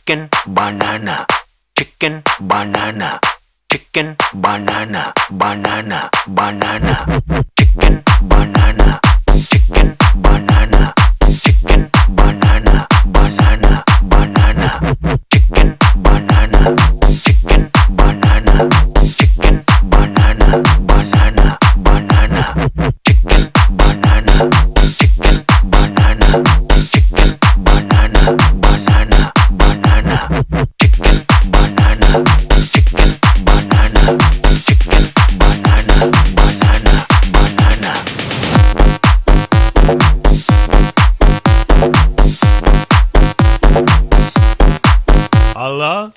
chicken, banana, chicken, banana, chicken, banana, banana, banana, chicken, banana, chicken, banana, chicken, banana, banana, banana, chicken, banana, chicken, banana, chicken, banana, banana, banana, chicken, banana, chicken, banana, chicken, banana, banana, banana, chicken, banana, chicken, banana, chicken, banana, banana, banana. Allah